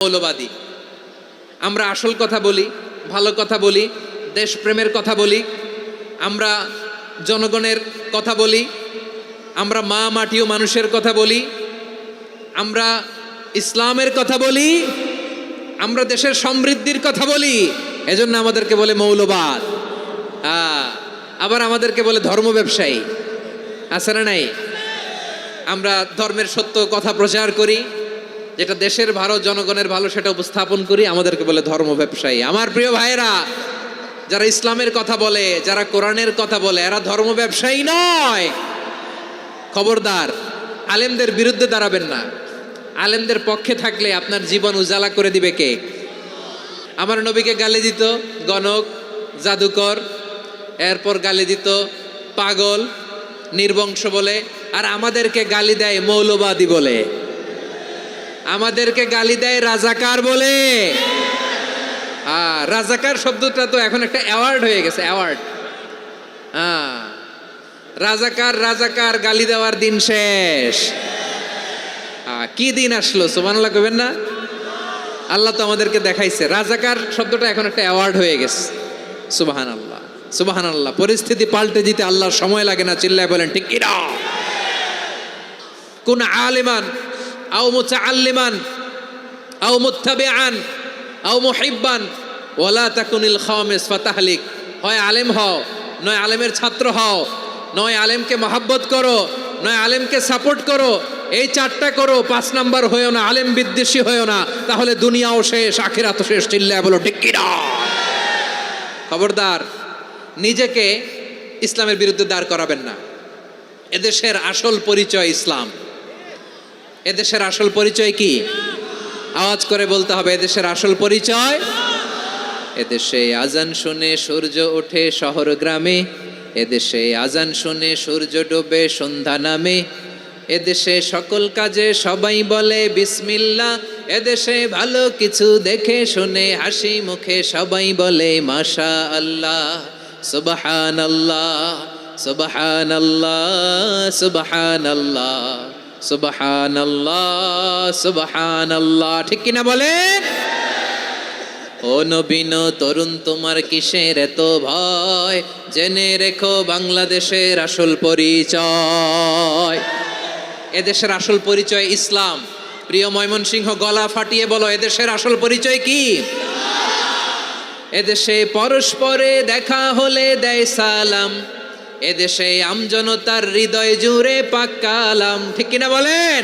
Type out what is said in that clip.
মৌলবাদী। আমরা আসল কথা বলি, ভালো কথা বলি, দেশপ্রেমের কথা বলি, আমরা জনগণের কথা বলি, আমরা মা মাটি ও মানুষের কথা বলি, আমরা ইসলামের কথা বলি, আমরা দেশের সমৃদ্ধির কথা বলি। এজন্য আমাদেরকে বলে মৌলবাদ। আবার আমাদেরকে বলে ধর্ম ব্যবসায়ী। আছে না নাই? আমরা ধর্মের সত্য কথা প্রচার করি, যেটা দেশের ভালো, জনগণের ভালো, সেটা উপস্থাপন করি, আমাদেরকে বলে ধর্ম ব্যবসায়ী। আমার প্রিয় ভাইয়েরা, যারা ইসলামের কথা বলে, যারা কোরআনের কথা বলে, এরা ধর্ম ব্যবসায়ী নয়। খবরদার, আলেমদের বিরুদ্ধে দাঁড়াবেন না। আলেমদের পক্ষে থাকলে আপনার জীবন উজালা করে দিবে কে? আমার নবীকে গালি দিত গণক, জাদুকর, এরপর গালি দিত পাগল, নির্বংশ বলে, আর আমাদেরকে গালি দেয় মৌলবাদী বলে, আমাদেরকে গালি দেয় রাজাকার বলে। রাজাকার শব্দটা তো এখন একটা অ্যাওয়ার্ড হয়ে গেছে, অ্যাওয়ার্ড। রাজাকার রাজাকার গালি দেওয়ার দিন শেষ। কি দিন আসলো, সুবহানাল্লাহ কইবেন না? আল্লাহ তো আমাদেরকে দেখাইছে। রাজাকার শব্দটা এখন একটা অ্যাওয়ার্ড হয়ে গেছে। সুবহানাল্লাহ, সুবহানাল্লাহ। পরিস্থিতি পাল্টে দিতে আল্লাহর সময় লাগে না। চিল্লায় বলেন ঠিক কি না? কুন আলিমান আও মুতাআল্লিমান আও মুত্তাবিআন আও মুহিব্বান ওয়ালা তাকুনিল খামিস ফাতাহলিক। হয় আলেম হও, নয় আলেমের ছাত্র হও, নয় আলেমকে মহাব্বত করো, নয় আলেমকে সাপোর্ট করো। এই চারটা করো, 5 নাম্বার হয়েও না, আলেম বিদ্বেষী হয়েও না, তাহলে দুনিয়াও শেষ, আখিরাতও শেষ। চিল্লায় বলো ঠিক কি না? খবরদার, নিজেকে ইসলামের বিরুদ্ধে দাঁড় করাবেন না। এদেশের আসল পরিচয় ইসলাম। এদেশের আসল পরিচয় কি? আওয়াজ করে বলতে হবে, এদেশের আসল পরিচয়। এদেশে আজান শুনে সূর্য ওঠে শহর গ্রামে, এদেশে আজান শুনে সূর্য ডোবে সন্ধ্যা নামে, এদেশে সকল কাজে সবাই বলে বিসমিল্লাহ, এদেশে ভালো কিছু দেখে শুনে হাসি মুখে সবাই বলে মাশা আল্লাহ, সুবহানাল্লাহ, সুবহানাল্লাহ, সুবহানাল্লাহ, সুবহানাল্লাহ, সুবহানাল্লাহ। ঠিক কিনা বলেন? ও নবীন তরুণ, তোমার কিসের এত ভয়? জেনে রেখো বাংলাদেশের আসল পরিচয়। এদেশের আসল পরিচয় ইসলাম। প্রিয় ময়মনসিংহ, গলা ফাটিয়ে বলো, এদেশের আসল পরিচয় কি? এদেশে পরস্পরে দেখা হলে দেয় সালাম, এদেশে আমজনতার হৃদয় জুড়ে পাক কালাম। ঠিক কিনা বলেন?